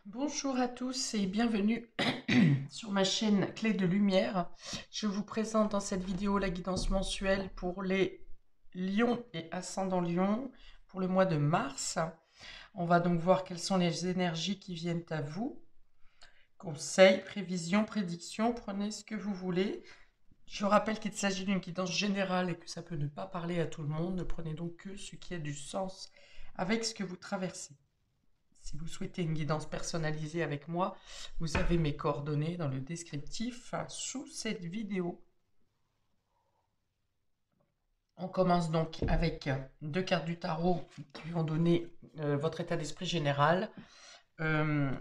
Bonjour à tous et bienvenue sur ma chaîne Clé de Lumière. Je vous présente dans cette vidéo la guidance mensuelle pour les lions et ascendants lions pour le mois de mars. On va donc voir quelles sont les énergies qui viennent à vous. Conseils, prévisions, prédictions, prenez ce que vous voulez. Je rappelle qu'il s'agit d'une guidance générale et que ça peut ne pas parler à tout le monde. Ne prenez donc que ce qui a du sens avec ce que vous traversez. Si vous souhaitez une guidance personnalisée avec moi, vous avez mes coordonnées dans le descriptif sous cette vidéo. On commence donc avec deux cartes du tarot qui vont donner votre état d'esprit général, euh,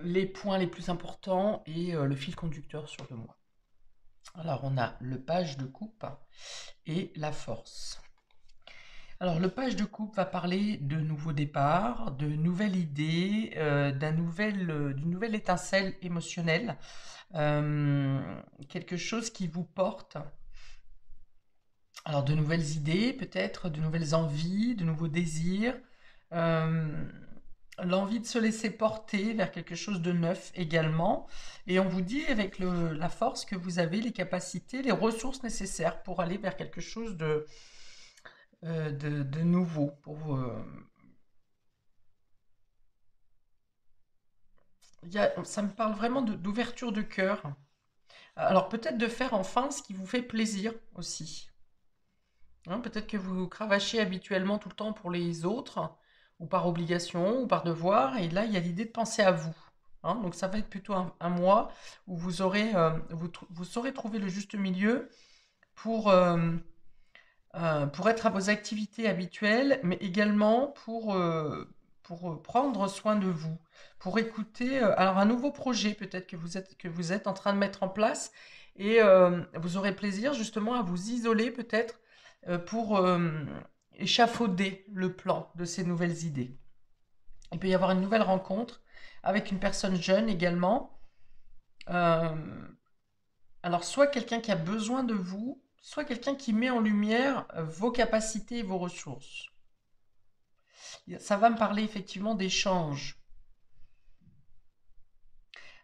les points les plus importants et le fil conducteur sur le mois. Alors on a le page de coupe et la force. Alors, le page de coupe va parler de nouveaux départs, de nouvelles idées, d'une nouvelle étincelle émotionnelle, quelque chose qui vous porte. Alors, de nouvelles idées, peut-être, de nouvelles envies, de nouveaux désirs, euh, l'envie de se laisser porter vers quelque chose de neuf également. Et on vous dit avec la force que vous avez, les capacités, les ressources nécessaires pour aller vers quelque chose de nouveau, ça me parle vraiment d'ouverture de cœur. Alors peut-être de faire enfin ce qui vous fait plaisir aussi. Hein, peut-être que vous cravachez habituellement tout le temps pour les autres, ou par obligation, ou par devoir, et là il y a l'idée de penser à vous. Hein, donc ça va être plutôt un mois où vous saurez trouver le juste milieu pour, pour être à vos activités habituelles, mais également pour prendre soin de vous, pour écouter alors un nouveau projet peut-être que vous êtes en train de mettre en place et vous aurez plaisir justement à vous isoler peut-être pour échafauder le plan de ces nouvelles idées. Il peut y avoir une nouvelle rencontre avec une personne jeune également. Euh, alors, soit quelqu'un qui a besoin de vous, soit quelqu'un qui met en lumière vos capacités et vos ressources. Ça va me parler effectivement d'échanges.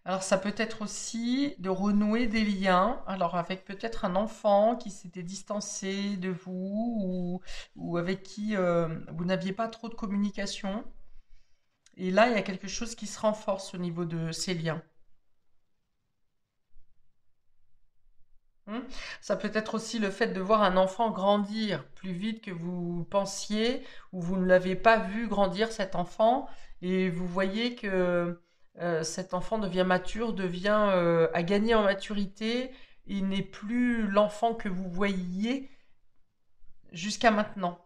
Alors, ça peut être aussi de renouer des liens, alors avec peut-être un enfant qui s'était distancé de vous ou avec qui vous n'aviez pas trop de communication. Et là, il y a quelque chose qui se renforce au niveau de ces liens. Hmm. Ça peut être aussi le fait de voir un enfant grandir plus vite que vous pensiez, ou vous ne l'avez pas vu grandir cet enfant, et vous voyez que cet enfant devient mature, a gagné en maturité, il n'est plus l'enfant que vous voyiez jusqu'à maintenant.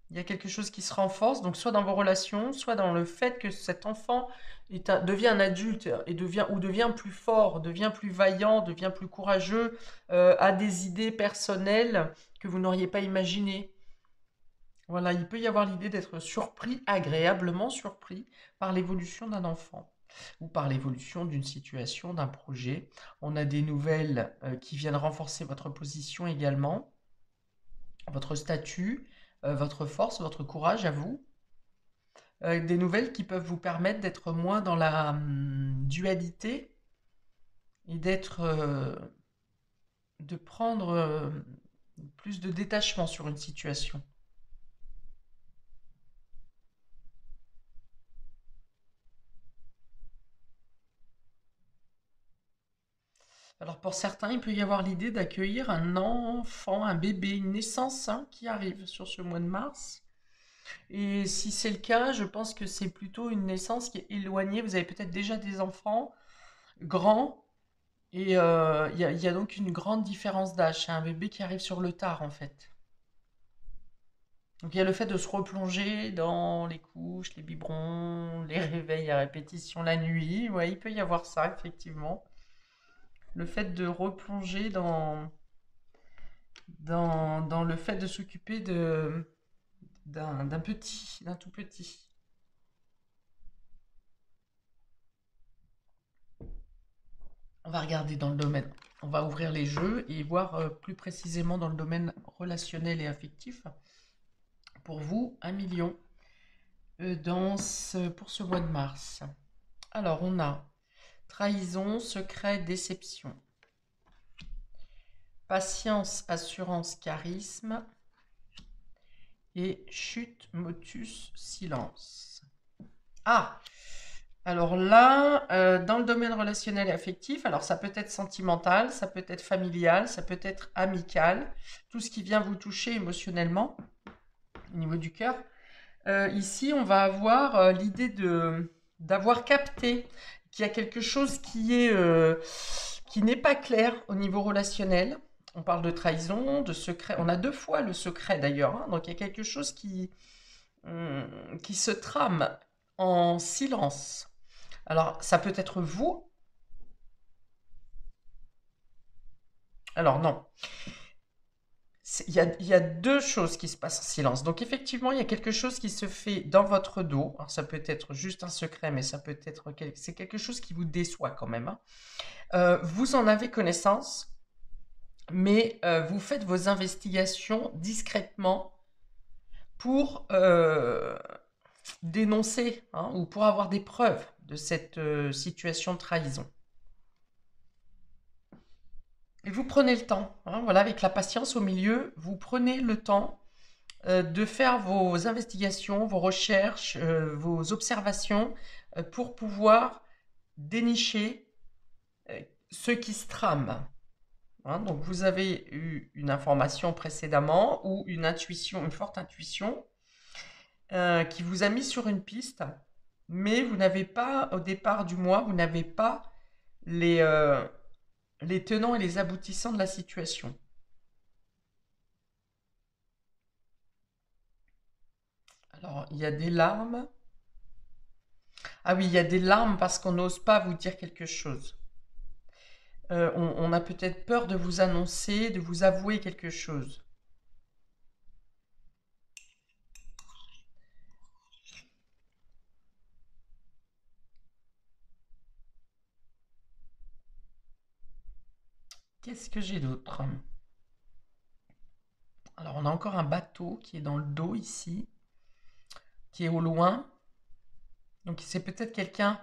Il y a quelque chose qui se renforce, donc soit dans vos relations, soit dans le fait que cet enfant devient un adulte et devient plus fort, devient plus vaillant, devient plus courageux, a des idées personnelles que vous n'auriez pas imaginées. Voilà, il peut y avoir l'idée d'être surpris, agréablement surpris, par l'évolution d'un enfant ou par l'évolution d'une situation, d'un projet. On a des nouvelles qui viennent renforcer votre position également, votre statut, votre force, votre courage à vous. Des nouvelles qui peuvent vous permettre d'être moins dans la dualité et de prendre plus de détachement sur une situation. Alors pour certains, il peut y avoir l'idée d'accueillir un enfant, un bébé, une naissance hein, qui arrive sur ce mois de mars. Et si c'est le cas, je pense que c'est plutôt une naissance qui est éloignée. Vous avez peut-être déjà des enfants grands et il y a donc une grande différence d'âge. C'est un bébé qui arrive sur le tard en fait. Donc il y a le fait de se replonger dans les couches, les biberons, les réveils à répétition la nuit. Ouais, il peut y avoir ça, effectivement. Le fait de replonger dans le fait de s'occuper d'un tout petit. On va regarder dans le domaine. On va ouvrir les jeux et voir plus précisément dans le domaine relationnel et affectif. Pour vous, 1 million. pour ce mois de mars. Alors, on a trahison, secret, déception. Patience, assurance, charisme. Et chute, motus, silence. Ah! Alors là, dans le domaine relationnel et affectif, alors ça peut être sentimental, ça peut être familial, ça peut être amical, tout ce qui vient vous toucher émotionnellement au niveau du cœur. Ici, on va avoir l'idée d'avoir capté qu'il y a quelque chose qui n'est pas clair au niveau relationnel. On parle de trahison, de secret. On a deux fois le secret d'ailleurs, hein. Donc il y a quelque chose qui se trame en silence. Alors, ça peut être vous. Alors non, il y a deux choses qui se passent en silence. Donc effectivement, il y a quelque chose qui se fait dans votre dos. Alors, ça peut être juste un secret, mais ça peut être c'est quelque chose qui vous déçoit quand même, hein. Vous en avez connaissance, mais vous faites vos investigations discrètement pour dénoncer, hein, ou pour avoir des preuves de cette situation de trahison. Et vous prenez le temps, hein, voilà, avec la patience au milieu, vous prenez le temps de faire vos investigations, vos recherches, vos observations pour pouvoir dénicher ce qui se trame, hein. Donc vous avez eu une information précédemment ou une intuition, une forte intuition qui vous a mis sur une piste, mais vous n'avez pas, au départ du mois, vous n'avez pas les, euh, les tenants et les aboutissants de la situation. Alors, il y a des larmes. Ah oui, il y a des larmes parce qu'on n'ose pas vous dire quelque chose. On a peut-être peur de vous annoncer, de vous avouer quelque chose. Qu'est-ce que j'ai d'autre? Alors, on a encore un bateau qui est dans le dos ici, qui est au loin. Donc, c'est peut-être quelqu'un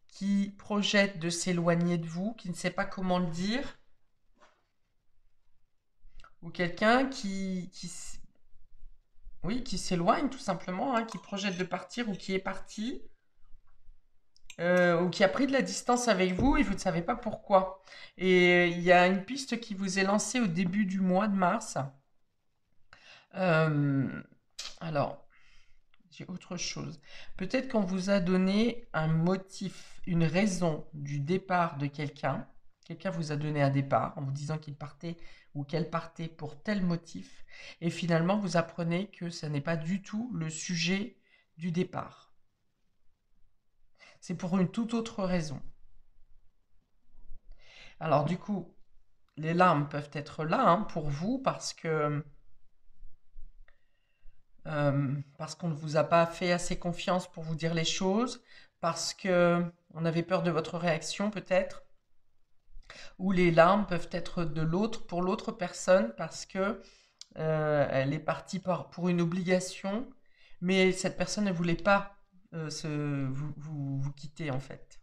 qui projette de s'éloigner de vous, qui ne sait pas comment le dire, ou quelqu'un oui, qui s'éloigne tout simplement, hein, qui projette de partir ou qui est parti, ou qui a pris de la distance avec vous et vous ne savez pas pourquoi. Et il y a une piste qui vous est lancée au début du mois de mars. Euh, alors, j'ai autre chose. Peut-être qu'on vous a donné un motif, une raison du départ de quelqu'un. Quelqu'un vous a donné un départ en vous disant qu'il partait ou qu'elle partait pour tel motif. Et finalement, vous apprenez que ce n'est pas du tout le sujet du départ. C'est pour une toute autre raison. Alors du coup, les larmes peuvent être là, hein, pour vous parce qu'on ne vous a pas fait assez confiance pour vous dire les choses, parce que on avait peur de votre réaction peut-être, ou les larmes peuvent être de l'autre pour l'autre personne parce que elle est partie pour une obligation, mais cette personne ne voulait pas vous quitter en fait.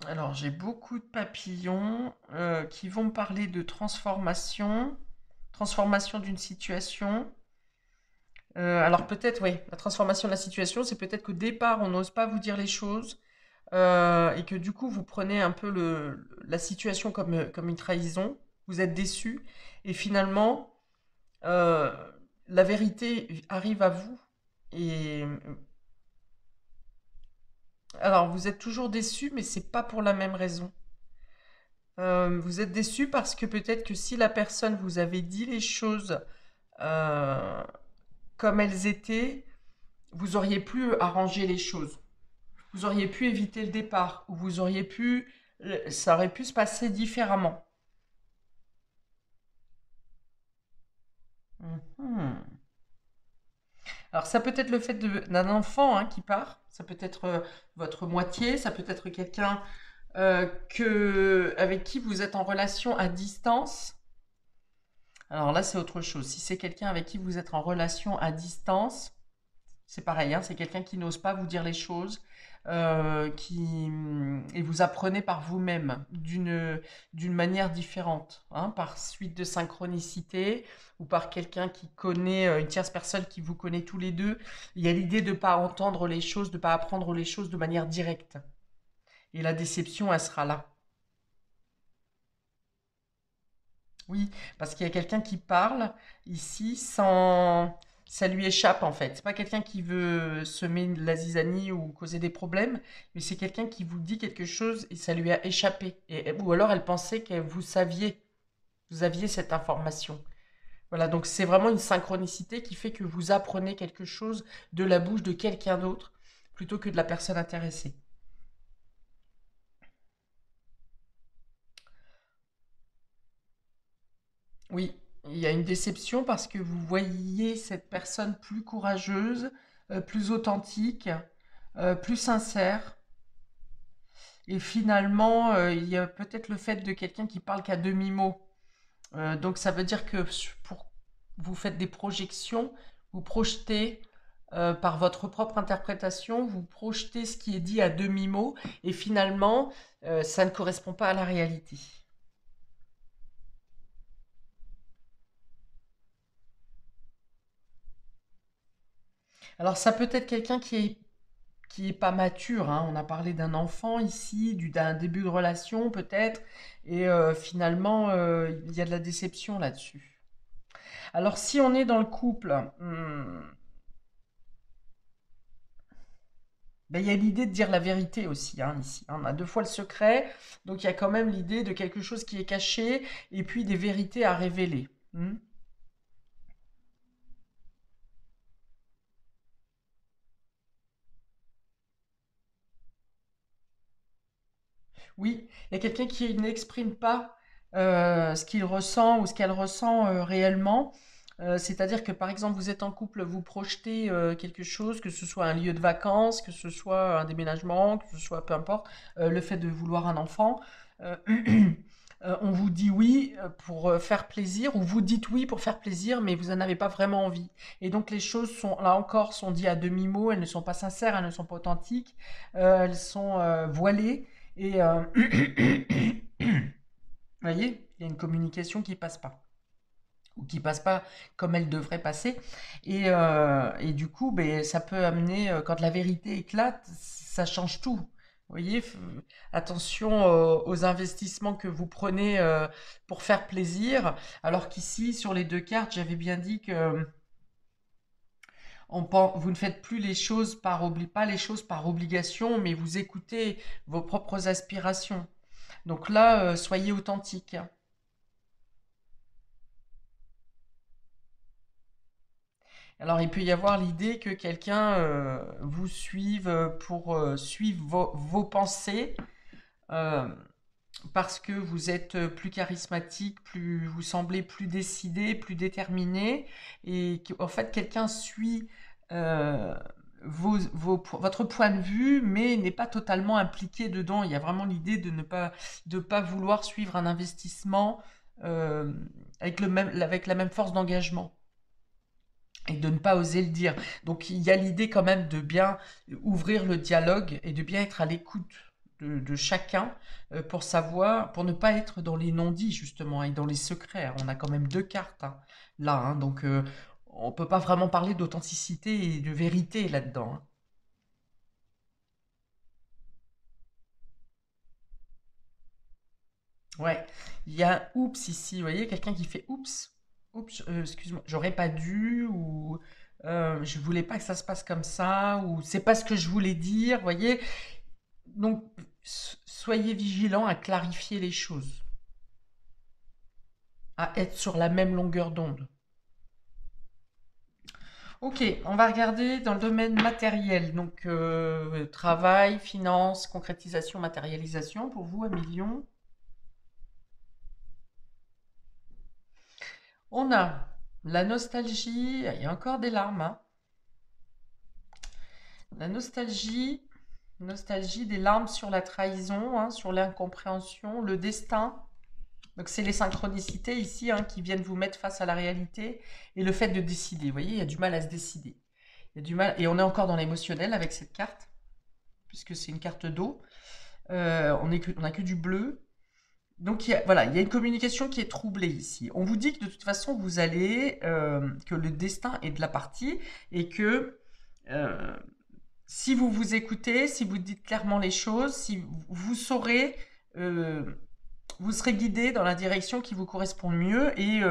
Alors j'ai beaucoup de papillons qui vont me parler de transformation, transformation d'une situation. Alors peut-être, oui, la transformation de la situation, c'est peut-être qu'au départ, on n'ose pas vous dire les choses et que du coup, vous prenez un peu la situation comme une trahison. Vous êtes déçu et finalement, euh, la vérité arrive à vous. Et alors, vous êtes toujours déçu, mais c'est pas pour la même raison. Vous êtes déçu parce que peut-être que si la personne vous avait dit les choses euh, comme elles étaient, vous auriez pu arranger les choses. Vous auriez pu éviter le départ, ou vous auriez pu, ça aurait pu se passer différemment. Mhm. Alors ça peut être le fait d'un enfant, hein, qui part, ça peut être votre moitié, ça peut être quelqu'un avec qui vous êtes en relation à distance. Alors là, c'est autre chose. Si c'est quelqu'un avec qui vous êtes en relation à distance, c'est pareil, hein, c'est quelqu'un qui n'ose pas vous dire les choses, et vous apprenez par vous-même d'une manière différente, hein, par suite de synchronicité ou par quelqu'un qui connaît, une tierce personne qui vous connaît tous les deux. Il y a l'idée de ne pas entendre les choses, de ne pas apprendre les choses de manière directe. Et la déception, elle sera là. Oui, parce qu'il y a quelqu'un qui parle ici sans... Ça lui échappe en fait. C'est pas quelqu'un qui veut semer de la zizanie ou causer des problèmes, mais c'est quelqu'un qui vous dit quelque chose et ça lui a échappé. Ou alors elle pensait que vous aviez cette information. Voilà, donc c'est vraiment une synchronicité qui fait que vous apprenez quelque chose de la bouche de quelqu'un d'autre plutôt que de la personne intéressée. Oui, il y a une déception parce que vous voyez cette personne plus courageuse, plus authentique, plus sincère. Et finalement, il y a peut-être le fait de quelqu'un qui parle qu'à demi-mot. Donc ça veut dire que vous faites des projections, vous projetez par votre propre interprétation, vous projetez ce qui est dit à demi-mot, et finalement, ça ne correspond pas à la réalité. Alors ça peut être quelqu'un qui est pas mature, hein. On a parlé d'un enfant ici, d'un début de relation peut-être, et finalement il y a de la déception là-dessus. Alors si on est dans le couple, ben, il y a l'idée de dire la vérité aussi, hein, ici, hein. On a deux fois le secret, donc il y a quand même l'idée de quelque chose qui est caché, et puis des vérités à révéler. Hmm. Oui, il y a quelqu'un qui n'exprime pas ce qu'il ressent ou ce qu'elle ressent réellement. C'est-à-dire que par exemple, vous êtes en couple, vous projetez quelque chose, que ce soit un lieu de vacances, que ce soit un déménagement, que ce soit peu importe, le fait de vouloir un enfant. euh, on vous dit oui pour faire plaisir, ou vous dites oui pour faire plaisir, mais vous n'en avez pas vraiment envie. Et donc les choses sont, là encore, sont dites à demi-mot, elles ne sont pas sincères, elles ne sont pas authentiques, elles sont voilées. Et vous voyez, il y a une communication qui passe pas, ou qui passe pas comme elle devrait passer. Et du coup, ben, ça peut amener, quand la vérité éclate, ça change tout. Vous voyez, attention aux investissements que vous prenez pour faire plaisir, alors qu'ici, sur les deux cartes, j'avais bien dit que vous ne faites plus les choses pas les choses par obligation, mais vous écoutez vos propres aspirations. Donc là, soyez authentique. Alors, il peut y avoir l'idée que quelqu'un vous suive pour suivre vos pensées, euh, parce que vous êtes plus charismatique, vous semblez plus décidé, plus déterminé, et qu'en fait, quelqu'un suit euh, votre point de vue, mais n'est pas totalement impliqué dedans. Il y a vraiment l'idée de pas vouloir suivre un investissement euh, avec la même force d'engagement, et de ne pas oser le dire. Donc il y a l'idée quand même de bien ouvrir le dialogue et de bien être à l'écoute de chacun pour savoir, pour ne pas être dans les non-dits justement et dans les secrets. On a quand même deux cartes, hein, là, hein, donc on peut pas vraiment parler d'authenticité et de vérité là-dedans, hein. Ouais, il y a un oups ici, vous voyez, quelqu'un qui fait oups, oups, excuse-moi, j'aurais pas dû, ou je voulais pas que ça se passe comme ça, ou c'est pas ce que je voulais dire, vous voyez. Donc, soyez vigilants à clarifier les choses, à être sur la même longueur d'onde. Ok, on va regarder dans le domaine matériel, donc travail, finance, concrétisation, matérialisation, pour vous, un million. On a la nostalgie, il y a encore des larmes, hein. La nostalgie, Nostalgie, des larmes sur la trahison, hein, sur l'incompréhension, le destin. Donc c'est les synchronicités ici, hein, qui viennent vous mettre face à la réalité et le fait de décider. Vous voyez, il y a du mal à se décider. Il y a du mal, et on est encore dans l'émotionnel avec cette carte, puisque c'est une carte d'eau. On a que du bleu. Donc voilà, il y a une communication qui est troublée ici. On vous dit que de toute façon, que le destin est de la partie et que euh, si vous vous écoutez, si vous dites clairement les choses, si vous saurez, euh, vous serez guidé dans la direction qui vous correspond le mieux et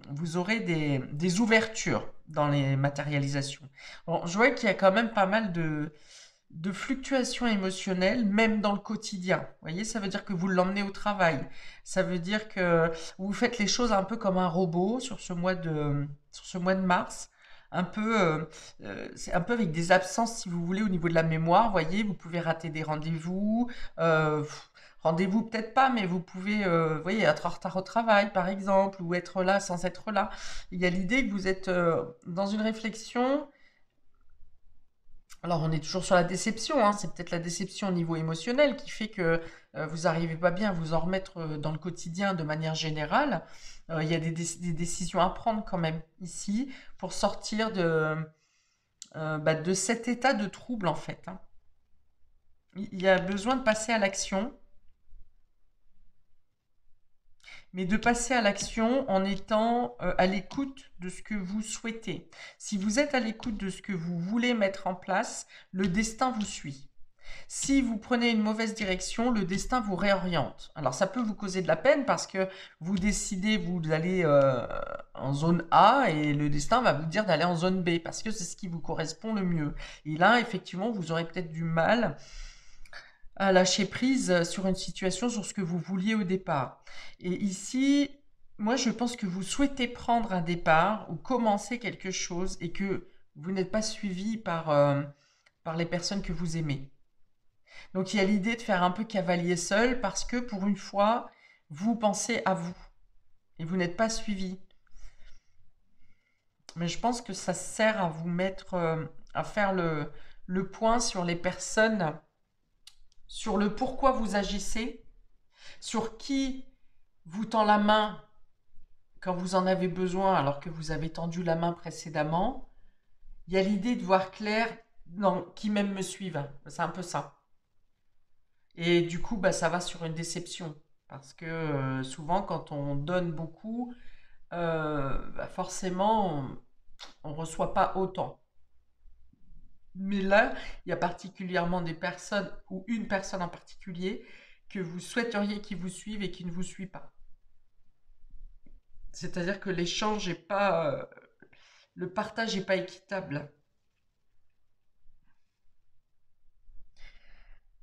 vous aurez des ouvertures dans les matérialisations. Bon, je vois qu'il y a quand même pas mal de fluctuations émotionnelles, même dans le quotidien. Vous voyez, ça veut dire que vous l'emmenez au travail. Ça veut dire que vous faites les choses un peu comme un robot sur ce mois de mars. C'est un peu avec des absences, si vous voulez, au niveau de la mémoire. Vous voyez, vous pouvez rater des rendez-vous. euh, Rendez-vous peut-être pas, mais vous pouvez, vous voyez, être en retard au travail, par exemple, ou être là sans être là. Il y a l'idée que vous êtes dans une réflexion. Alors, on est toujours sur la déception, hein. C'est peut-être la déception au niveau émotionnel qui fait que vous n'arrivez pas bien à vous en remettre dans le quotidien de manière générale. Il y a des décisions à prendre quand même ici pour sortir de cet état de trouble en fait, hein. Il y a besoin de passer à l'action, mais de passer à l'action en étant à l'écoute de ce que vous souhaitez. Si vous êtes à l'écoute de ce que vous voulez mettre en place, le destin vous suit. Si vous prenez une mauvaise direction, le destin vous réoriente. Alors ça peut vous causer de la peine parce que vous décidez, vous allez en zone A et le destin va vous dire d'aller en zone B parce que c'est ce qui vous correspond le mieux. Et là, effectivement, vous aurez peut-être du mal à lâcher prise sur une situation, sur ce que vous vouliez au départ. Et ici, moi, je pense que vous souhaitez prendre un départ ou commencer quelque chose et que vous n'êtes pas suivi par les personnes que vous aimez. Donc il y a l'idée de faire un peu cavalier seul parce que pour une fois, vous pensez à vous et vous n'êtes pas suivi. Mais je pense que ça sert à vous mettre, à faire le point sur les personnes, sur le pourquoi vous agissez, sur qui vous tend la main quand vous en avez besoin alors que vous avez tendu la main précédemment. Il y a l'idée de voir clair dans qui même me suivent. C'est un peu ça. Et du coup, bah, ça va sur une déception. Parce que souvent, quand on donne beaucoup, bah, forcément, on ne reçoit pas autant. Mais là, il y a particulièrement des personnes, ou une personne en particulier, que vous souhaiteriez qui vous suive et qui ne vous suit pas. C'est-à-dire que l'échange n'est pas, le partage n'est pas équitable.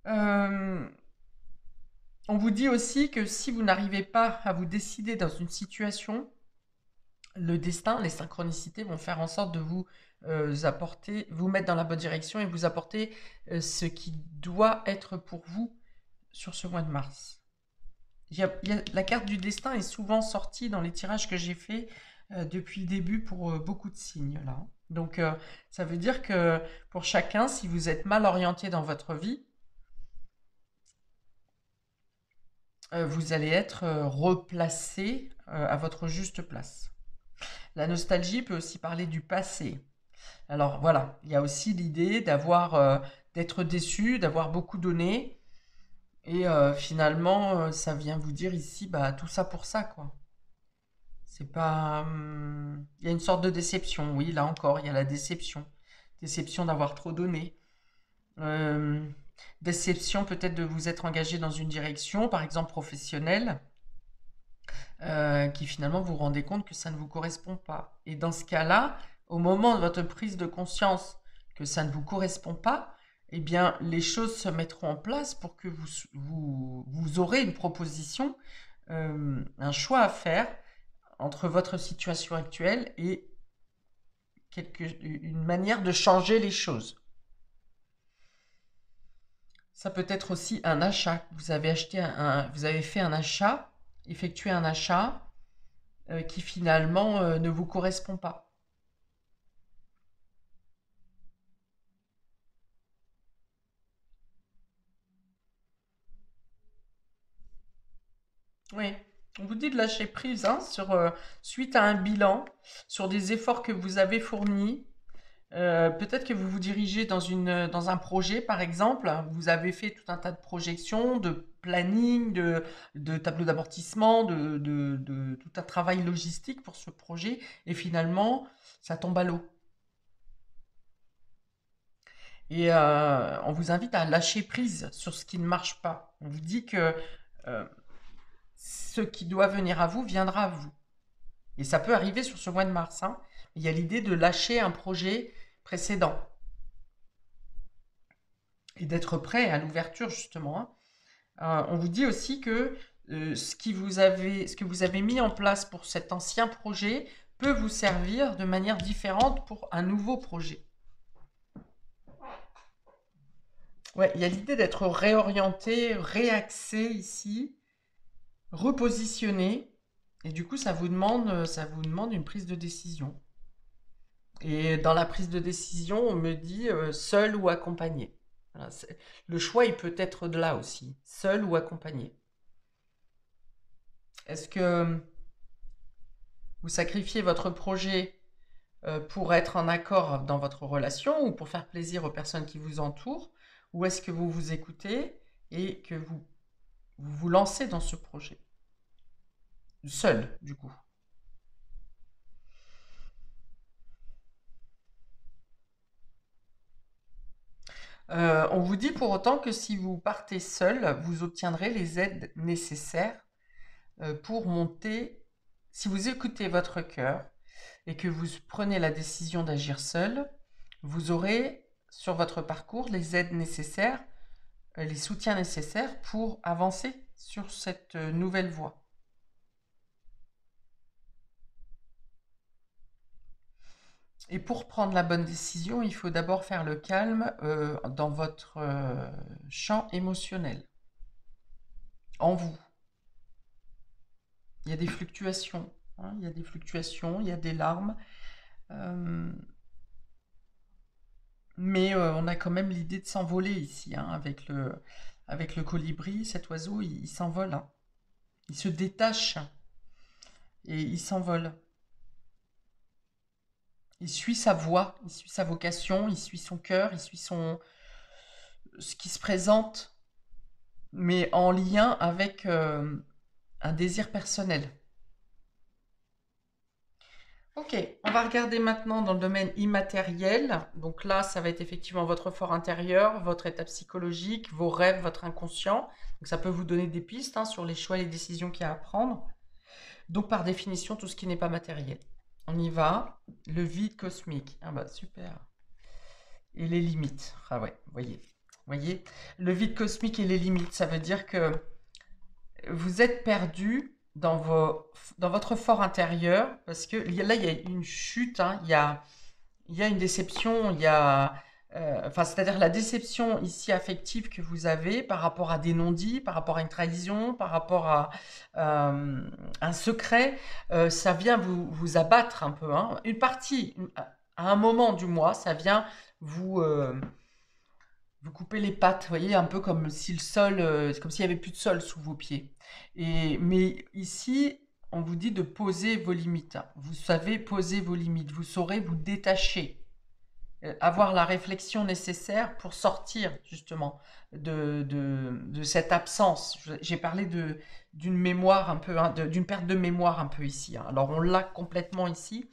Euh, on vous dit aussi que si vous n'arrivez pas à vous décider dans une situation, le destin, les synchronicités vont faire en sorte de vous apporter, vous mettre dans la bonne direction et vous apporter ce qui doit être pour vous sur ce mois de mars. La carte du destin est souvent sortie dans les tirages que j'ai faits depuis le début pour beaucoup de signes là. Donc ça veut dire que pour chacun, si vous êtes mal orienté dans votre vie, vous allez être replacé à votre juste place. La nostalgie peut aussi parler du passé. Alors voilà, il y a aussi l'idée d'être déçu, d'avoir beaucoup donné, et finalement, ça vient vous dire ici, bah tout ça pour ça, quoi. C'est pas, il y a une sorte de déception, oui, là encore, il y a la déception, déception d'avoir trop donné, Euh, déception peut-être de vous être engagé dans une direction, par exemple professionnelle, qui finalement vous vous rendez compte que ça ne vous correspond pas. Et dans ce cas-là, au moment de votre prise de conscience que ça ne vous correspond pas, eh bien, les choses se mettront en place pour que vous aurez une proposition, un choix à faire entre votre situation actuelle et une manière de changer les choses. Ça peut être aussi un achat. Vous avez vous avez fait un achat, effectué un achat qui finalement ne vous correspond pas. Oui. On vous dit de lâcher prise hein, suite à un bilan, sur des efforts que vous avez fournis. Peut-être que vous vous dirigez dans un projet, par exemple. Vous avez fait tout un tas de projections, de planning, de tableau d'amortissement, de tout un travail logistique pour ce projet. Et finalement, ça tombe à l'eau. Et on vous invite à lâcher prise sur ce qui ne marche pas. On vous dit que euh, ce qui doit venir à vous viendra à vous. Et ça peut arriver sur ce mois de mars, hein. Il y a l'idée de lâcher un projet précédent et d'être prêt à l'ouverture, justement, hein. On vous dit aussi que ce que vous avez mis en place pour cet ancien projet peut vous servir de manière différente pour un nouveau projet. Ouais, il y a l'idée d'être réorienté, réaxé ici, repositionné, et du coup, ça vous demande une prise de décision. Et dans la prise de décision, on me dit seul ou accompagné. Voilà, le choix, il peut être de là aussi, seul ou accompagné. Est-ce que vous sacrifiez votre projet pour être en accord dans votre relation ou pour faire plaisir aux personnes qui vous entourent? Ou est-ce que vous vous écoutez et que vous lancez dans ce projet? Seul, du coup. On vous dit pour autant que si vous partez seul, vous obtiendrez les aides nécessaires pour monter. Si vous écoutez votre cœur et que vous prenez la décision d'agir seul, vous aurez sur votre parcours les aides nécessaires, les soutiens nécessaires pour avancer sur cette nouvelle voie. Et pour prendre la bonne décision, il faut d'abord faire le calme dans votre champ émotionnel, en vous. Il y a des fluctuations, hein, il y a des fluctuations, il y a des larmes, euh, mais on a quand même l'idée de s'envoler ici, hein, avec le colibri, cet oiseau, il s'envole, hein. Il se détache et il s'envole. Il suit sa voie, il suit sa vocation, il suit son cœur, il suit ce qui se présente, mais en lien avec un désir personnel. Ok, on va regarder maintenant dans le domaine immatériel. Donc là, ça va être effectivement votre fort intérieur, votre état psychologique, vos rêves, votre inconscient. Donc ça peut vous donner des pistes hein, sur les choix et les décisions qu'il y a à prendre. Donc par définition, tout ce qui n'est pas matériel. On y va. Le vide cosmique. Ah bah super. Et les limites. Ah ouais, voyez. Le vide cosmique et les limites, ça veut dire que vous êtes perdu dans votre fort intérieur parce que là, il y a une chute, hein, il y a une déception, enfin, c'est-à-dire la déception ici affective que vous avez par rapport à des non-dits, par rapport à une trahison, par rapport à un secret, ça vient vous abattre un peu, hein. Une partie, à un moment du mois, ça vient vous, vous couper les pattes, vous voyez, un peu comme si le sol, c'est comme s'il n'y avait plus de sol sous vos pieds. Mais ici, on vous dit de poser vos limites. Vous savez poser vos limites, vous saurez vous détacher, avoir la réflexion nécessaire pour sortir justement de cette absence. J'ai parlé d'une mémoire un peu, hein, d'une perte de mémoire un peu ici, hein. Alors on l'a complètement ici.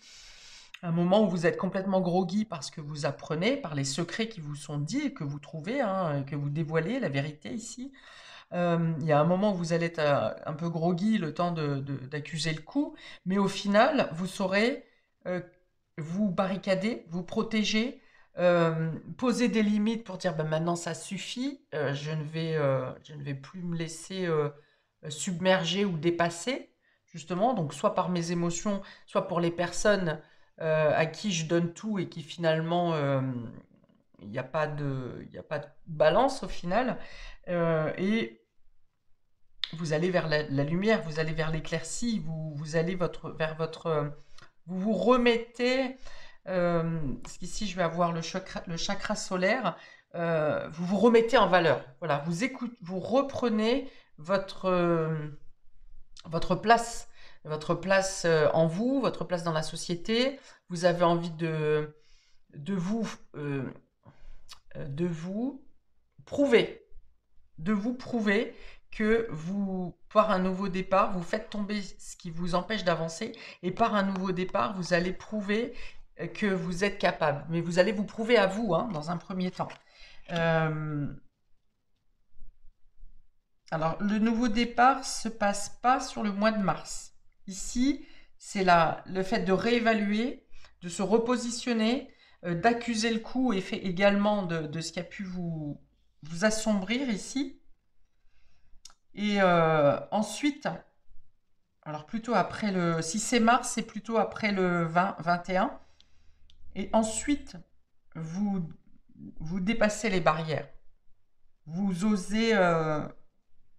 Un moment où vous êtes complètement groggy parce que vous apprenez, par les secrets qui vous sont dits et que vous trouvez, hein, que vous dévoilez la vérité ici. Il y a un moment où vous allez être un peu groggy, le temps d'accuser le coup, mais au final, vous saurez euh, vous barricader, vous protéger, poser des limites pour dire ben, maintenant ça suffit, je ne vais plus me laisser submerger ou dépasser, justement, donc soit par mes émotions, soit pour les personnes à qui je donne tout et qui finalement il n'y a pas il a pas de balance au final. Et vous allez vers la lumière, vous allez vers l'éclaircie, vous allez vers votre... vous vous remettez, parce qu'ici je vais avoir le chakra solaire, vous vous remettez en valeur. Voilà, vous reprenez votre, votre place en vous, votre place dans la société. Vous avez envie de vous, euh, de vous prouver, de vous prouver que vous, par un nouveau départ, vous faites tomber ce qui vous empêche d'avancer, et par un nouveau départ, vous allez prouver que vous êtes capable. Mais vous allez vous prouver à vous, hein, dans un premier temps. Euh, alors, le nouveau départ se passe pas sur le mois de mars. Ici, c'est le fait de réévaluer, de se repositionner, d'accuser le coup et fait également de ce qui a pu vous assombrir ici. Et ensuite, alors plutôt après si c'est mars, c'est plutôt après le 20-21. Et ensuite, vous, vous dépassez les barrières. Vous osez,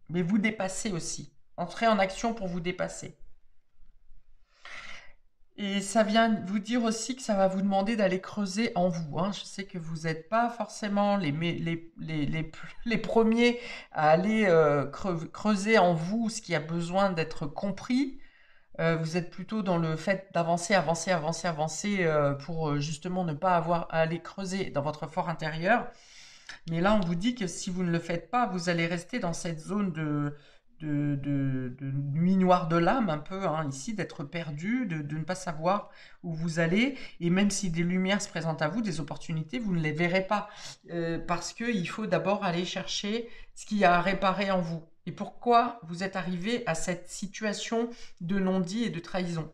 mais vous dépassez aussi. Entrez en action pour vous dépasser. Et ça vient vous dire aussi que ça va vous demander d'aller creuser en vous, hein. Je sais que vous n'êtes pas forcément les premiers à aller creuser en vous ce qui a besoin d'être compris. Vous êtes plutôt dans le fait d'avancer, avancer, avancer, avancer pour justement ne pas avoir à aller creuser dans votre fort intérieur. Mais là, on vous dit que si vous ne le faites pas, vous allez rester dans cette zone de nuit noire de l'âme, un peu, hein, ici, d'être perdu, de ne pas savoir où vous allez. Et même si des lumières se présentent à vous, des opportunités, vous ne les verrez pas. Parce qu'il faut d'abord aller chercher ce qu'il y a à réparer en vous. Et pourquoi vous êtes arrivé à cette situation de non-dit et de trahison.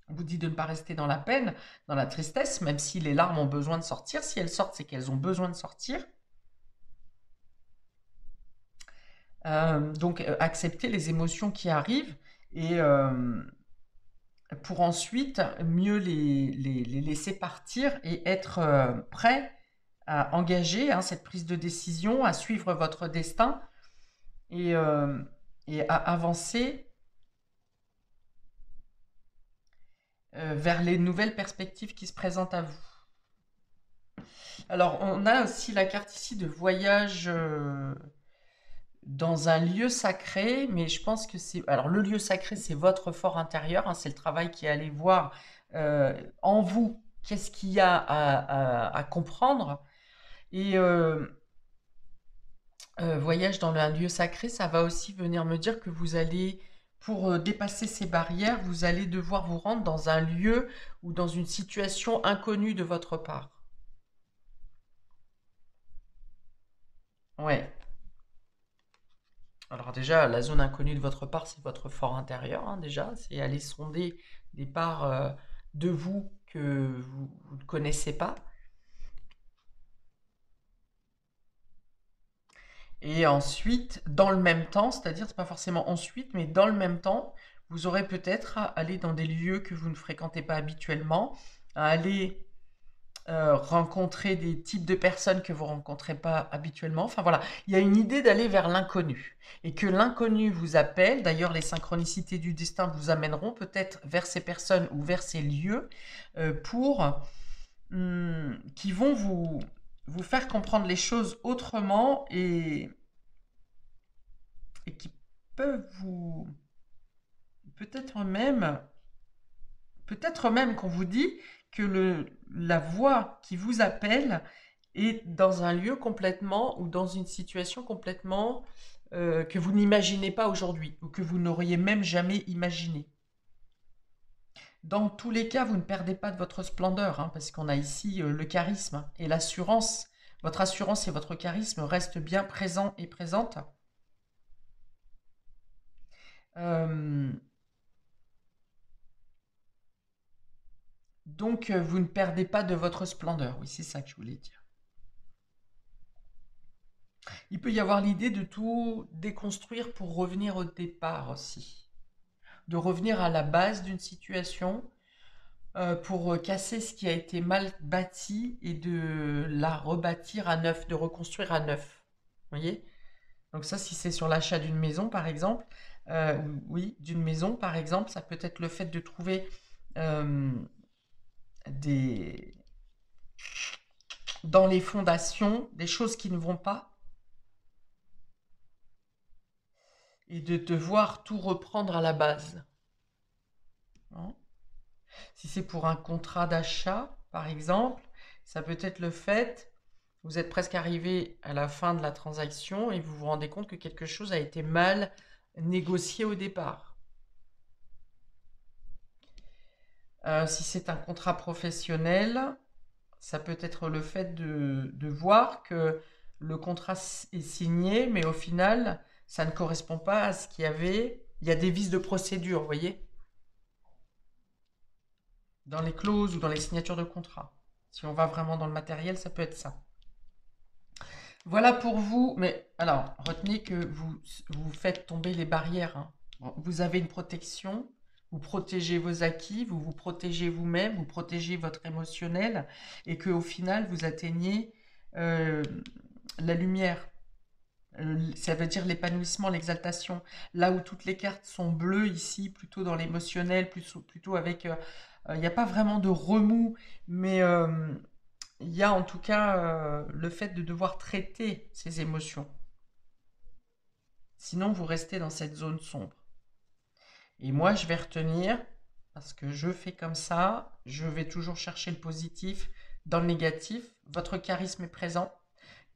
On vous dit de ne pas rester dans la peine, dans la tristesse, même si les larmes ont besoin de sortir. Si elles sortent, c'est qu'elles ont besoin de sortir. Donc, accepter les émotions qui arrivent et pour ensuite mieux les laisser partir et être prêt à engager, hein, cette prise de décision, à suivre votre destin et, et à avancer vers les nouvelles perspectives qui se présentent à vous. Alors, on a aussi la carte ici de voyage dans un lieu sacré, mais je pense que c'est... Alors, le lieu sacré, c'est votre fort intérieur, hein, c'est le travail qui est allé voir en vous qu'est-ce qu'il y a à comprendre. Et voyage dans un lieu sacré, ça va aussi venir me dire que vous allez, pour dépasser ces barrières, vous allez devoir vous rendre dans un lieu ou dans une situation inconnue de votre part. Ouais. Alors déjà, la zone inconnue de votre part, c'est votre fort intérieur, hein, déjà. C'est aller sonder des parts de vous que vous ne connaissez pas. Et ensuite, dans le même temps, c'est-à-dire, c'est pas forcément ensuite, mais dans le même temps, vous aurez peut-être à aller dans des lieux que vous ne fréquentez pas habituellement, à aller rencontrer des types de personnes que vous ne rencontrez pas habituellement. Enfin voilà, il y a une idée d'aller vers l'inconnu. Et que l'inconnu vous appelle, d'ailleurs les synchronicités du destin vous amèneront peut-être vers ces personnes ou vers ces lieux qui vont vous faire comprendre les choses autrement et qui peuvent vous... Peut-être même qu'on vous dit que la voix qui vous appelle est dans un lieu complètement ou dans une situation complètement que vous n'imaginez pas aujourd'hui ou que vous n'auriez même jamais imaginé. Dans tous les cas, vous ne perdez pas de votre splendeur, hein, parce qu'on a ici le charisme et l'assurance. Votre assurance et votre charisme restent bien présents et présentes. Euh, Donc, vous ne perdez pas de votre splendeur. Oui, c'est ça que je voulais dire. Il peut y avoir l'idée de tout déconstruire pour revenir au départ aussi. De revenir à la base d'une situation pour casser ce qui a été mal bâti et de la rebâtir à neuf, de reconstruire à neuf. Vous voyez? Donc ça, si c'est sur l'achat d'une maison, par exemple, oui, d'une maison, par exemple, ça peut être le fait de trouver euh, des, dans les fondations des choses qui ne vont pas et de devoir tout reprendre à la base. Hein. Si c'est pour un contrat d'achat, par exemple, ça peut être le fait, vous êtes presque arrivé à la fin de la transaction et vous vous rendez compte que quelque chose a été mal négocié au départ. Si c'est un contrat professionnel, ça peut être le fait de voir que le contrat est signé, mais au final, ça ne correspond pas à ce qu'il y avait. Il y a des vices de procédure, vous voyez, dans les clauses ou dans les signatures de contrat. Si on va vraiment dans le matériel, ça peut être ça. Voilà pour vous, mais alors, retenez que vous faites tomber les barrières. Hein. Bon, vous avez une protection, vous protégez vos acquis, vous vous protégez vous-même, vous protégez votre émotionnel, et qu'au final, vous atteignez euh, la lumière. Ça veut dire l'épanouissement, l'exaltation. Là où toutes les cartes sont bleues ici, plutôt dans l'émotionnel, plutôt avec... Il n'y a pas vraiment de remous, mais il y a en tout cas le fait de devoir traiter ces émotions. Sinon, vous restez dans cette zone sombre. Et moi, je vais retenir, parce que je fais comme ça, je vais toujours chercher le positif dans le négatif. Votre charisme est présent.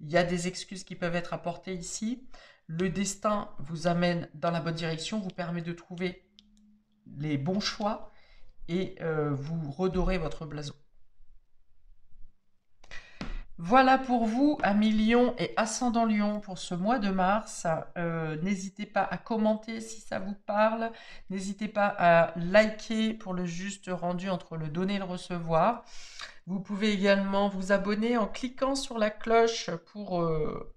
Il y a des excuses qui peuvent être apportées ici. Le destin vous amène dans la bonne direction, vous permet de trouver les bons choix et vous redorez votre blason. Voilà pour vous, amis Lion et ascendant Lion, pour ce mois de mars. N'hésitez pas à commenter si ça vous parle. N'hésitez pas à liker pour le juste rendu entre le donner et le recevoir. Vous pouvez également vous abonner en cliquant sur la cloche pour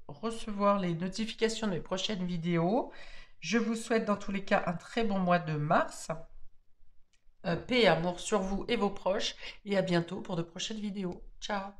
recevoir les notifications de mes prochaines vidéos. Je vous souhaite dans tous les cas un très bon mois de mars. Paix et amour sur vous et vos proches. Et à bientôt pour de prochaines vidéos. Ciao!